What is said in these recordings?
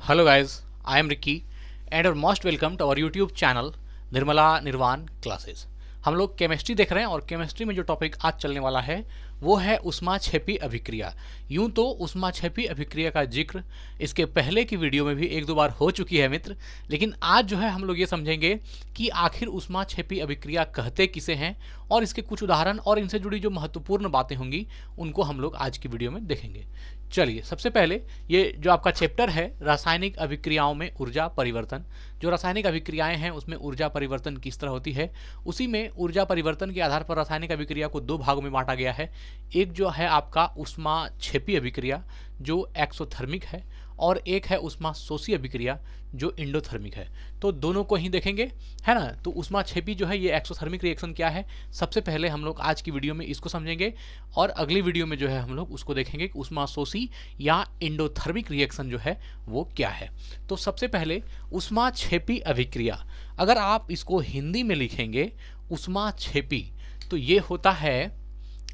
Hello guys, I am Ricky and you're most welcome to our YouTube channel Nirmala निर्वाण classes. हम लोग chemistry देख रहे हैं और केमिस्ट्री में जो टॉपिक आज चलने वाला है वो है ऊष्माक्षेपी अभिक्रिया। यूं तो ऊष्माक्षेपी अभिक्रिया का जिक्र इसके पहले की वीडियो में भी एक दो बार हो चुकी है मित्र, लेकिन आज जो है हम लोग ये समझेंगे कि आखिर ऊष्माक्षेपी अभिक्रिया कहते किसे हैं और इसके कुछ उदाहरण और इनसे जुड़ी जो महत्वपूर्ण बातें होंगी उनको हम लोग आज की वीडियो में देखेंगे। चलिए, सबसे पहले ये जो आपका चैप्टर है रासायनिक अभिक्रियाओं में ऊर्जा परिवर्तन, जो रासायनिक अभिक्रियाएं हैं उसमें ऊर्जा परिवर्तन किस तरह होती है, उसी में ऊर्जा परिवर्तन के आधार पर रासायनिक अभिक्रिया को दो भागों में बांटा गया है। एक जो है आपका ऊष्माक्षेपी अभिक्रिया जो एक्सोथर्मिक है और एक है ऊष्माशोषी अभिक्रिया जो इंडोथर्मिक है। तो दोनों को ही देखेंगे, है ना। तो ऊष्माक्षेपी जो है ये एक्सोथर्मिक रिएक्शन क्या है, सबसे पहले हम लोग आज की वीडियो में इसको समझेंगे और अगली वीडियो में जो है हम लोग उसको देखेंगे कि ऊष्माशोषी या इंडोथर्मिक रिएक्शन जो है वो क्या है। तो सबसे पहले ऊष्माक्षेपी अभिक्रिया, अगर आप इसको हिंदी में लिखेंगे ऊष्माक्षेपी, तो ये होता है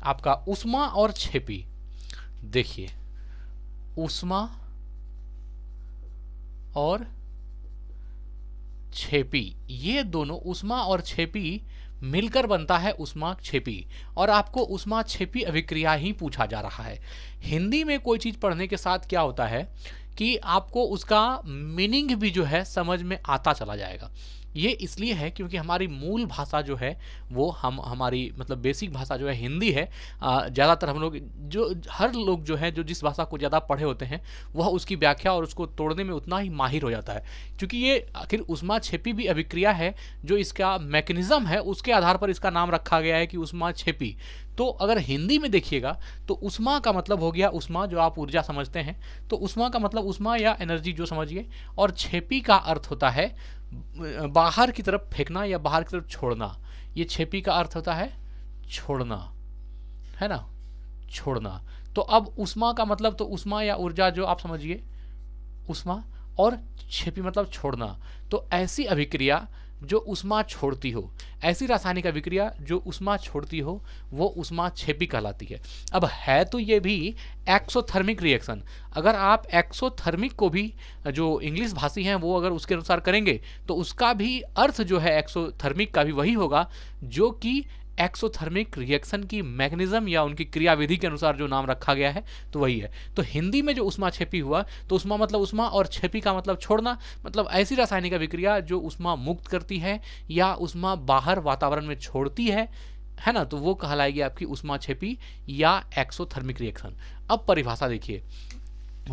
आपका ऊष्मा और क्षेपी। देखिए, ऊष्मा और क्षेपी, ये दोनों ऊष्मा और क्षेपी मिलकर बनता है ऊष्माक्षेपी, और आपको ऊष्माक्षेपी अभिक्रिया ही पूछा जा रहा है। हिंदी में कोई चीज पढ़ने के साथ क्या होता है कि आपको उसका मीनिंग भी जो है समझ में आता चला जाएगा। ये इसलिए है क्योंकि हमारी मूल भाषा जो है वो हमारी मतलब बेसिक भाषा जो है हिंदी है। ज़्यादातर हम लोग जो हर लोग जो है जो जिस भाषा को ज़्यादा पढ़े होते हैं वह उसकी व्याख्या और उसको तोड़ने में उतना ही माहिर हो जाता है, क्योंकि ये आखिर ऊष्माक्षेपी भी अभिक्रिया है। जो इसका मैकेनिज्म है उसके आधार पर इसका नाम रखा गया है कि ऊष्माक्षेपी। तो अगर हिंदी में देखिएगा तो ऊष्मा का मतलब हो गया ऊष्मा, जो आप ऊर्जा समझते हैं, तो ऊष्मा का मतलब ऊष्मा या एनर्जी जो समझिए, और क्षेपी का अर्थ होता है बाहर की तरफ फेंकना या बाहर की तरफ छोड़ना। ये क्षेपी का अर्थ होता है छोड़ना, है ना, छोड़ना। तो अब ऊष्मा का मतलब तो ऊष्मा या ऊर्जा जो आप समझिए ऊष्मा, और क्षेपी मतलब छोड़ना। तो ऐसी अभिक्रिया जो ऊष्मा छोड़ती हो, ऐसी रासायनिक अभिक्रिया जो ऊष्मा छोड़ती हो, वो ऊष्माक्षेपी कहलाती है। अब है तो ये भी एक्सोथर्मिक रिएक्शन। अगर आप एक्सोथर्मिक को भी जो इंग्लिश भाषी हैं वो अगर उसके अनुसार करेंगे तो उसका भी अर्थ जो है एक्सोथर्मिक का भी वही होगा जो कि एक्सोथर्मिक रिएक्शन की मैकेनिज्म या उनकी क्रियाविधि के अनुसार जो नाम रखा गया है तो वही है। तो हिंदी में जो ऊष्माक्षेपी हुआ तो ऊष्मा मतलब ऊष्मा और क्षेपी का मतलब छोड़ना, मतलब ऐसी रासायनिक अभिक्रिया जो ऊष्मा मुक्त करती है या ऊष्मा बाहर वातावरण में छोड़ती है ना, तो वो कहलाएगी आपकी ऊष्माक्षेपी या एक्सोथर्मिक रिएक्शन। अब परिभाषा देखिए,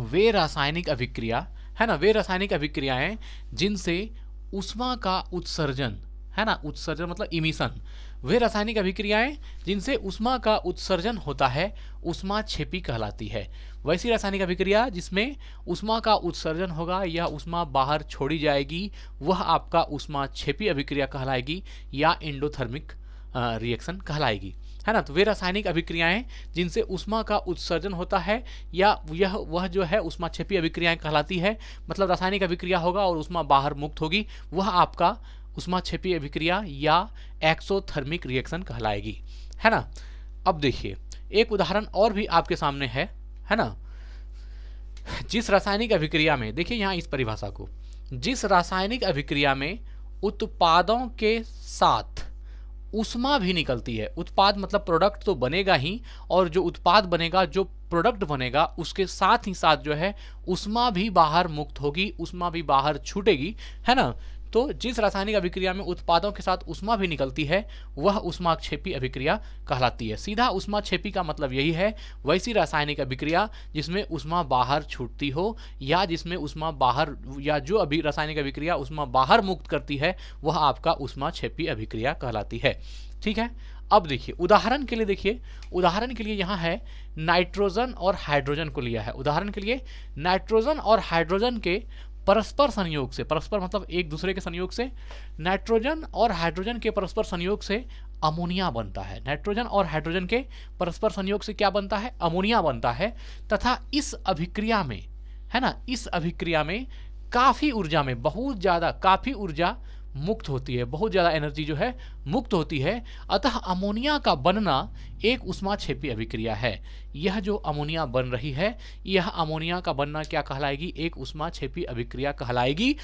वे रासायनिक अभिक्रिया, है ना, वे रासायनिक अभिक्रियाएं जिनसे ऊष्मा का उत्सर्जन, है ना, उत्सर्जन मतलब इमिशन, वे रासायनिक अभिक्रियाएं जिनसे ऊष्मा का उत्सर्जन होता है ऊष्माक्षेपी कहलाती है। वैसी रासायनिक अभिक्रिया जिसमें ऊष्मा का उत्सर्जन होगा या ऊष्मा बाहर छोड़ी जाएगी वह आपका ऊष्माक्षेपी अभिक्रिया कहलाएगी या इंडोथर्मिक रिएक्शन कहलाएगी, है ना। तो वे रासायनिक अभिक्रियाएं जिनसे ऊष्मा का उत्सर्जन होता है या वह जो है ऊष्माक्षेपी अभिक्रियाएं कहलाती है, मतलब रासायनिक अभिक्रिया होगा और ऊष्मा बाहर मुक्त होगी, वह आपका ऊष्माक्षेपी अभिक्रिया या एक्सोथर्मिक रिएक्शन कहलाएगी, है ना। अब देखिए, एक उदाहरण और भी आपके सामने है ना। जिस रासायनिक अभिक्रिया में, देखिए यहाँ इस परिभाषा को, जिस रासायनिक अभिक्रिया में उत्पादों के साथ ऊष्मा भी निकलती है, उत्पाद मतलब प्रोडक्ट तो बनेगा ही, और जो उत्पाद बनेगा, जो प्रोडक्ट बनेगा, उसके साथ ही साथ जो है ऊष्मा भी बाहर मुक्त होगी, ऊष्मा भी बाहर छूटेगी, है ना। तो जिस रासायनिक अभिक्रिया में उत्पादों के साथ ऊष्मा भी निकलती है वह ऊष्माक्षेपी अभिक्रिया कहलाती है। सीधा ऊष्माक्षेपी का मतलब यही है, वैसी रासायनिक अभिक्रिया जिसमें ऊष्मा बाहर छूटती हो या जिसमें ऊष्मा बाहर, या जो अभी रासायनिक अभिक्रिया ऊष्मा बाहर मुक्त करती है वह आपका ऊष्माक्षेपी अभिक्रिया कहलाती है। ठीक है। अब देखिए, उदाहरण के लिए देखिए, उदाहरण के लिए यहाँ है नाइट्रोजन और हाइड्रोजन को लिया है। उदाहरण के लिए नाइट्रोजन और हाइड्रोजन के परस्पर संयोग से, परस्पर मतलब एक दूसरे के संयोग से, नाइट्रोजन और हाइड्रोजन के परस्पर संयोग से अमोनिया बनता है। नाइट्रोजन और हाइड्रोजन के परस्पर संयोग से क्या बनता है, अमोनिया बनता है। तथा इस अभिक्रिया में, है ना, इस अभिक्रिया में काफी ऊर्जा में, बहुत ज्यादा काफी ऊर्जा मुक्त होती है, बहुत ज़्यादा एनर्जी जो है मुक्त होती है। अतः अमोनिया का बनना एक ऊष्माक्षेपी अभिक्रिया है। यह जो अमोनिया बन रही है, यह अमोनिया का बनना क्या कहलाएगी? एक ऊष्माक्षेपी अभिक्रिया कहलाएगी,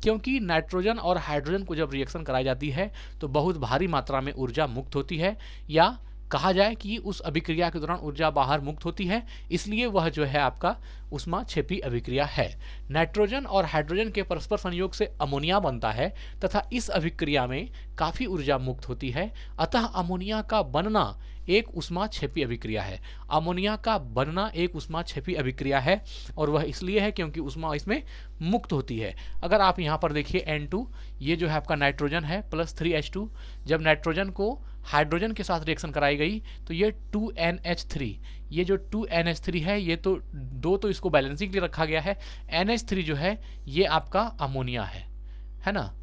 क्योंकि नाइट्रोजन और हाइड्रोजन को जब रिएक्शन कराई जाती है तो बहुत भारी मात्रा में ऊर्जा मुक्त होती है, या कहा जाए कि उस अभिक्रिया के दौरान ऊर्जा बाहर मुक्त होती है, इसलिए वह जो है आपका ऊष्माक्षेपी अभिक्रिया है। नाइट्रोजन और हाइड्रोजन के परस्पर संयोग से अमोनिया बनता है तथा इस अभिक्रिया में काफ़ी ऊर्जा मुक्त होती है। अतः अमोनिया का बनना एक ऊष्माक्षेपी अभिक्रिया है। अमोनिया का बनना एक ऊष्माक्षेपी अभिक्रिया है, और वह इसलिए है क्योंकि ऊष्मा इसमें मुक्त होती है। अगर आप यहाँ पर देखिए N2, ये जो है आपका नाइट्रोजन है प्लस 3H2, जब नाइट्रोजन को हाइड्रोजन के साथ रिएक्शन कराई गई तो ये 2NH3, ये जो 2NH3 है, ये तो दो तो इसको बैलेंसिंग के लिए रखा गया है। NH3 जो है ये आपका अमोनिया है ना,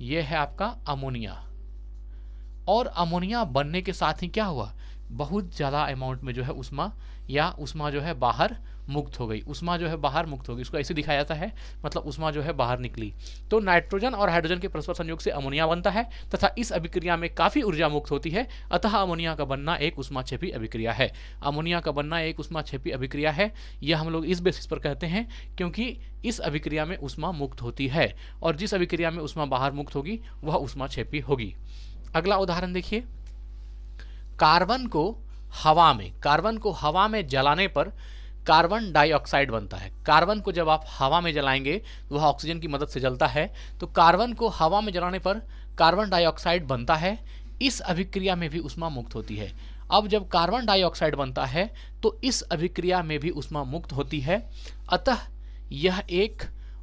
ये है आपका अमोनिया। और अमोनिया बनने के साथ ही क्या हुआ? बहुत ज़्यादा अमाउंट में जो है ऊष्मा जो है बाहर मुक्त हो गई। ऊष्मा जो है बाहर मुक्त हो गई, इसको ऐसे दिखाया जाता है, मतलब ऊष्मा जो है बाहर निकली। तो नाइट्रोजन और हाइड्रोजन के परस्पर संयोग से अमोनिया बनता है तथा इस अभिक्रिया में काफ़ी ऊर्जा मुक्त होती है। अतः अमोनिया का बनना एक ऊष्माक्षेपी अभिक्रिया है। अमोनिया का बनना एक ऊष्माक्षेपी अभिक्रिया है, यह हम लोग इस बेसिस पर कहते हैं क्योंकि इस अभिक्रिया में ऊष्मा मुक्त होती है, और जिस अभिक्रिया में ऊष्मा बाहर मुक्त होगी वह ऊष्माक्षेपी होगी। अगला उदाहरण देखिए, कार्बन को हवा में जलाने पर कार्बन डाइऑक्साइड बनता है। कार्बन को जब आप हवा में जलाएंगे तो वह ऑक्सीजन की मदद से जलता है, तो कार्बन को हवा में जलाने पर कार्बन डाइऑक्साइड बनता है। इस अभिक्रिया में भी ऊष्मा मुक्त होती है। अब जब कार्बन डाइऑक्साइड बनता है तो इस अभिक्रिया में भी ऊष्मा मुक्त होती है, अतः यह एक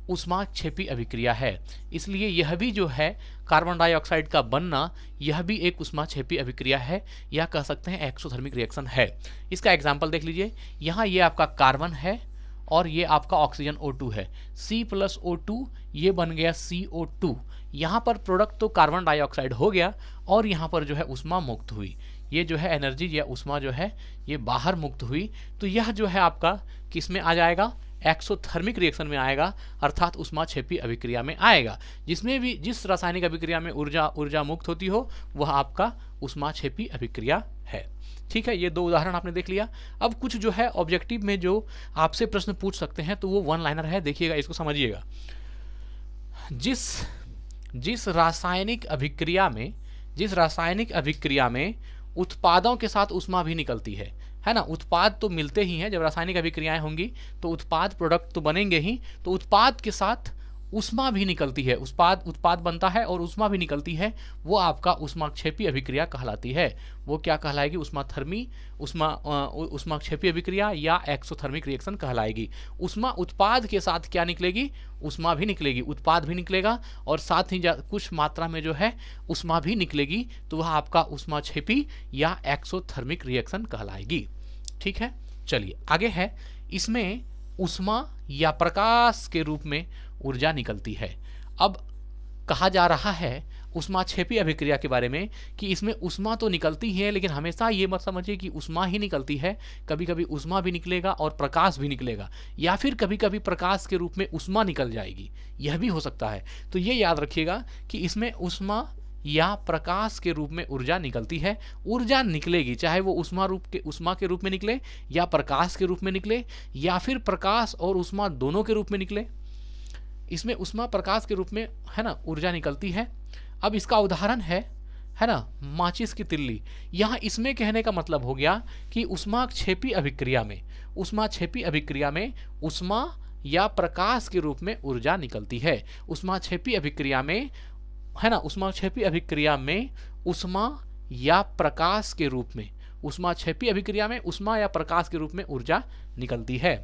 ऊष्माक्षेपी अभिक्रिया है। इसलिए यह भी जो है कार्बन डाइऑक्साइड का बनना, यह भी एक ऊष्माक्षेपी अभिक्रिया है, या कह सकते हैं एक्सोथर्मिक रिएक्शन है। इसका एग्जाम्पल देख लीजिए, यहाँ ये आपका कार्बन है और ये आपका ऑक्सीजन O2 है, C+O2 ये बन गया CO2। यहाँ पर प्रोडक्ट तो कार्बन डाइऑक्साइड हो गया और यहाँ पर जो है ऊष्मा मुक्त हुई। ये जो है एनर्जी या ऊष्मा जो है ये बाहर मुक्त हुई, तो यह जो है आपका किस में आ जाएगा? एक्सोथर्मिक रिएक्शन में आएगा, अर्थात ऊष्माक्षेपी अभिक्रिया में आएगा। जिसमें भी जिस रासायनिक अभिक्रिया में ऊर्जा मुक्त होती हो वह आपका ऊष्माक्षेपी अभिक्रिया है। ठीक है, ये दो उदाहरण आपने देख लिया। अब कुछ जो है ऑब्जेक्टिव में जो आपसे प्रश्न पूछ सकते हैं तो वो वन लाइनर है, देखिएगा, इसको समझिएगा। जिस रासायनिक अभिक्रिया में उत्पादों के साथ ऊष्मा भी निकलती है ना, उत्पाद तो मिलते ही हैं। जब रासायनिक अभिक्रियाएं होंगी तो उत्पाद प्रोडक्ट तो बनेंगे ही, तो उत्पाद के साथ ऊष्मा भी निकलती है, उत्पाद बनता है और ऊष्मा भी निकलती है, वो आपका ऊष्माक्षेपी अभिक्रिया कहलाती है। वो क्या कहलाएगी? ऊष्माक्षेपी अभिक्रिया या एक्सोथर्मिक रिएक्शन कहलाएगी। ऊष्मा उत्पाद के साथ क्या निकलेगी? ऊष्मा भी निकलेगी, उत्पाद भी निकलेगा और साथ ही कुछ मात्रा में जो है ऊष्मा भी निकलेगी, तो वह आपका ऊष्माक्षेपी या एक्सोथर्मिक रिएक्शन कहलाएगी। ठीक है, चलिए आगे है। इसमें ऊष्मा या प्रकाश के रूप में ऊर्जा निकलती है। अब कहा जा रहा है ऊष्माक्षेपी अभिक्रिया के बारे में कि इसमें ऊष्मा तो निकलती है, लेकिन हमेशा ये मत समझिए कि ऊष्मा ही निकलती है। कभी कभी ऊष्मा भी निकलेगा और प्रकाश भी निकलेगा, या फिर कभी कभी प्रकाश के रूप में ऊष्मा निकल जाएगी, यह भी हो सकता है। तो ये याद रखिएगा कि इसमें ऊष्मा या प्रकाश के रूप में ऊर्जा निकलती है। ऊर्जा निकलेगी, चाहे वो ऊष्मा के रूप में निकले या प्रकाश के रूप में निकले, या फिर प्रकाश और ऊष्मा दोनों के रूप में निकले। इसमें ऊष्मा प्रकाश के रूप में है ना ऊर्जा निकलती है। अब इसका उदाहरण है ना, माचिस की तिल्ली। यहाँ इसमें कहने का मतलब हो गया कि ऊष्माक्षेपी अभिक्रिया में ऊष्मा या प्रकाश के रूप में ऊर्जा निकलती है। ऊष्माक्षेपी अभिक्रिया में है ना, ऊष्माक्षेपी अभिक्रिया में ऊष्मा या प्रकाश के रूप में, ऊष्माक्षेपी अभिक्रिया में ऊष्मा या प्रकाश के रूप में ऊर्जा निकलती है।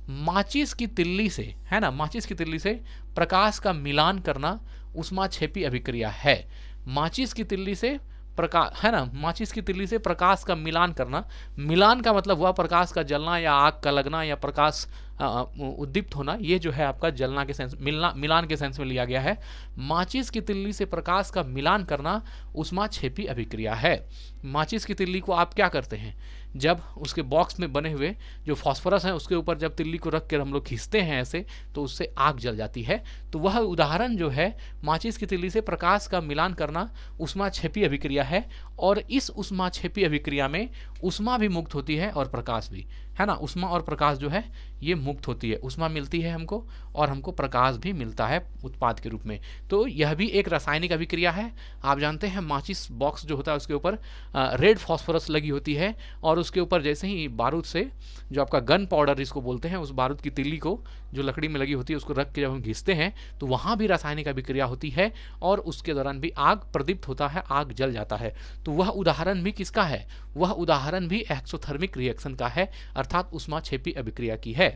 माचिस की तिल्ली से है ना, माचिस की तिल्ली से प्रकाश का मिलान करना ऊष्माक्षेपी अभिक्रिया है। माचिस की तिल्ली से प्रकाश है ना, माचिस की तिल्ली से प्रकाश का मिलान करना, मिलान का मतलब हुआ प्रकाश का जलना या आग का लगना या प्रकाश उद्दीप्त होना, ये जो है आपका जलना के सेंस, मिलान के सेंस में लिया गया है। माचिस की तिल्ली से प्रकाश का मिलान करना ऊष्माक्षेपी अभिक्रिया है। माचिस की तिल्ली को आप क्या करते हैं, जब उसके बॉक्स में बने हुए जो फास्फोरस है उसके ऊपर जब तिल्ली को रख कर हम लोग खींचते हैं ऐसे, तो उससे आग जल जाती है। तो वह उदाहरण जो है माचिस की तिल्ली से प्रकाश का मिलान करना ऊष्माक्षेपी अभिक्रिया है। और इस ऊष्माक्षेपी अभिक्रिया में ऊष्मा भी मुक्त होती है और प्रकाश भी, है ना। ऊष्मा और प्रकाश जो है ये मुक्त होती है, ऊष्मा मिलती है हमको और हमको प्रकाश भी मिलता है उत्पाद के रूप में। तो यह भी एक रासायनिक अभिक्रिया है। आप जानते हैं माचिस बॉक्स जो होता है उसके ऊपर रेड फास्फोरस लगी होती है और उसके ऊपर जैसे ही बारूद से जो आपका गन पाउडर जिसको बोलते हैं, उस बारूद की तिल्ली को जो लकड़ी में लगी होती है उसको रख के जब हम घिसते हैं तो वहाँ भी रासायनिक अभिक्रिया होती है और उसके दौरान भी आग प्रदीप्त होता है, आग जल जाता है। तो वह उदाहरण भी किसका है, वह उदाहरण भी एक्सोथर्मिक रिएक्शन का है, अर्थात ऊष्माक्षेपी अभिक्रिया की है।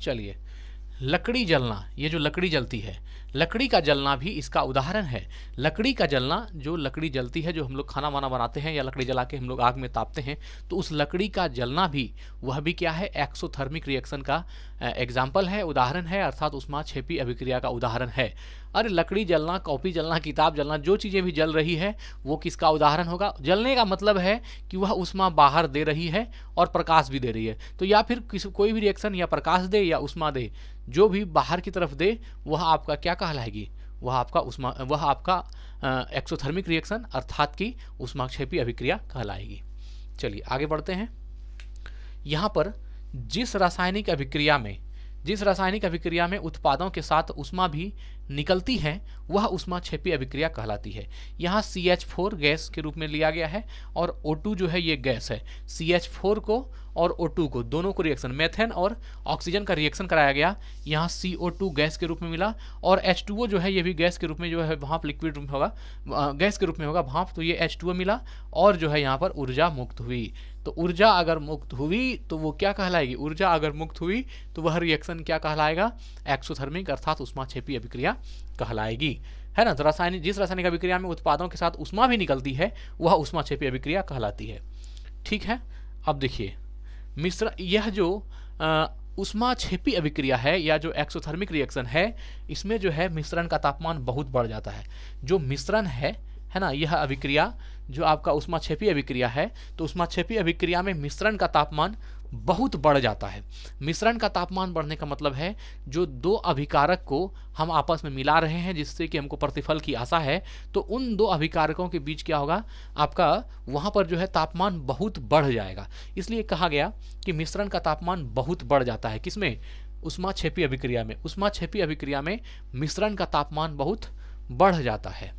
चलिए, लकड़ी जलना, ये जो लकड़ी जलती है, लकड़ी का जलना भी इसका उदाहरण है। लकड़ी का जलना, जो लकड़ी जलती है, जो हम लोग खाना वाना बनाते हैं या लकड़ी जला के हम लोग आग में तापते हैं, तो उस लकड़ी का जलना भी, वह भी क्या है, एक्सोथर्मिक रिएक्शन का एग्जाम्पल है, उदाहरण है, अर्थात ऊष्माक्षेपी अभिक्रिया का उदाहरण है। अरे लकड़ी जलना, कॉपी जलना, किताब जलना, जो चीज़ें भी जल रही है वो किसका उदाहरण होगा। जलने का मतलब है कि वह ऊष्मा बाहर दे रही है और प्रकाश भी दे रही है। तो या फिर कोई भी रिएक्शन या प्रकाश दे या ऊष्मा दे, जो भी बाहर की तरफ दे वह आपका क्या कहलाएगी, वह आपका एक्सोथर्मिक रिएक्शन अर्थात की ऊष्माक्षेपी अभिक्रिया कहलाएगी। चलिए आगे बढ़ते हैं। यहाँ पर जिस रासायनिक अभिक्रिया में उत्पादों के साथ ऊष्मा भी निकलती है वह ऊष्माक्षेपी अभिक्रिया कहलाती है। यहाँ CH4 गैस के रूप में लिया गया है और O2 जो है ये गैस है। CH4 को और O2 को, दोनों को रिएक्शन, मेथेन और ऑक्सीजन का रिएक्शन कराया गया। यहाँ CO2 गैस के रूप में मिला और H2O जो है ये भी गैस के रूप में जो है भाप, लिक्विड रूप में होगा, गैस के रूप में होगा भाप, तो ये H2O मिला और जो है यहाँ पर ऊर्जा मुक्त हुई। तो ऊर्जा अगर मुक्त हुई तो वो क्या कहलाएगी, ऊर्जा अगर मुक्त हुई तो वह रिएक्शन क्या कहलाएगा, एक्सोथर्मिक अर्थात ऊष्माक्षेपी अभिक्रिया कहलाएगी, है ना। तो जिस रासायनिक अभिक्रिया में उत्पादों के साथ ऊष्मा भी निकलती है वह ऊष्माक्षेपी अभिक्रिया कहलाती है। ठीक है, अब देखिए यह जो ऊष्माक्षेपी अभिक्रिया है या जो एक्सोथर्मिक रिएक्शन है, इसमें जो है मिश्रण का तापमान बहुत बढ़ जाता है। जो मिश्रण है ना, यह अभिक्रिया जो आपका ऊष्माक्षेपी अभिक्रिया है, तो ऊष्माक्षेपी अभिक्रिया में मिश्रण का तापमान बहुत बढ़ जाता है। मिश्रण का तापमान बढ़ने का मतलब है जो दो अभिकारक को हम आपस में मिला रहे हैं जिससे कि हमको प्रतिफल की आशा है, तो उन दो अभिकारकों के बीच क्या होगा, आपका वहाँ पर जो है तापमान बहुत बढ़ जाएगा। इसलिए कहा गया कि मिश्रण का तापमान बहुत बढ़ जाता है। किसमें, ऊष्माक्षेपी अभिक्रिया में। ऊष्माक्षेपी अभिक्रिया में मिश्रण का तापमान बहुत बढ़ जाता है।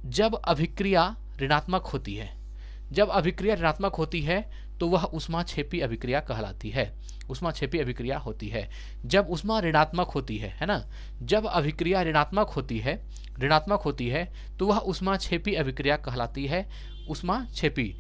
जब अभिक्रिया ऋणात्मक होती है, जब अभिक्रिया ऋणात्मक होती है तो वह ऊष्माक्षेपी अभिक्रिया कहलाती है, ऊष्माक्षेपी अभिक्रिया होती है। जब ऊष्मा ऋणात्मक होती है ना, जब अभिक्रिया ऋणात्मक होती है तो वह ऊष्माक्षेपी अभिक्रिया कहलाती है, ऊष्माक्षेपी।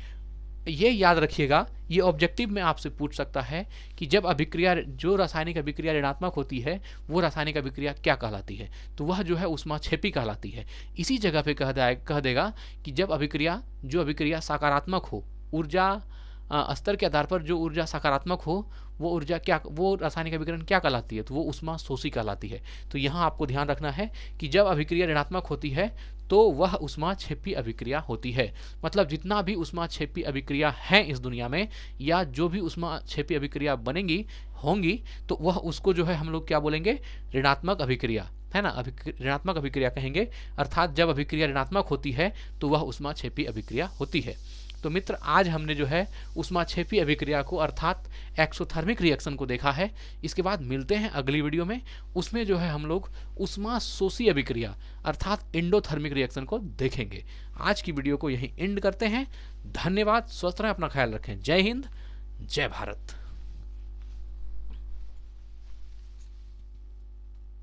ये याद रखिएगा, ये ऑब्जेक्टिव में आपसे पूछ सकता है कि जब अभिक्रिया, जो रासायनिक अभिक्रिया ऋणात्मक होती है वो रासायनिक अभिक्रिया क्या कहलाती है, तो वह जो है ऊष्माक्षेपी कहलाती है। इसी जगह पे कह देगा कि जब अभिक्रिया सकारात्मक हो, ऊर्जा स्तर के आधार पर जो ऊर्जा सकारात्मक हो वो रासायनिक अभिक्रिया क्या कहलाती है, तो वो ऊष्मा शोषी कहलाती है। तो यहाँ आपको ध्यान रखना है कि जब अभिक्रिया ऋणात्मक होती है तो वह ऊष्माक्षेपी अभिक्रिया होती है। मतलब जितना भी ऊष्माक्षेपी अभिक्रिया है इस दुनिया में, या जो भी ऊष्माक्षेपी अभिक्रिया बनेंगी होंगी, तो वह उसको जो है हम लोग क्या बोलेंगे, ऋणात्मक अभिक्रिया, है ना, ऋणात्मक अभिक्रिया कहेंगे। अर्थात जब अभिक्रिया ऋणात्मक होती है तो वह ऊष्माक्षेपी अभिक्रिया होती है। तो मित्र, आज हमने जो है ऊष्माक्षेपी अभिक्रिया को अर्थात एक्सोथर्मिक रिएक्शन को देखा है। इसके बाद मिलते हैं अगली वीडियो में, उसमें जो है हम लोग ऊष्मा शोषी अभिक्रिया अर्थात एंडोथर्मिक रिएक्शन को देखेंगे। आज की वीडियो को यहीं एंड करते हैं। धन्यवाद, स्वस्थ रहें, अपना ख्याल रखें। जय हिंद, जय भारत।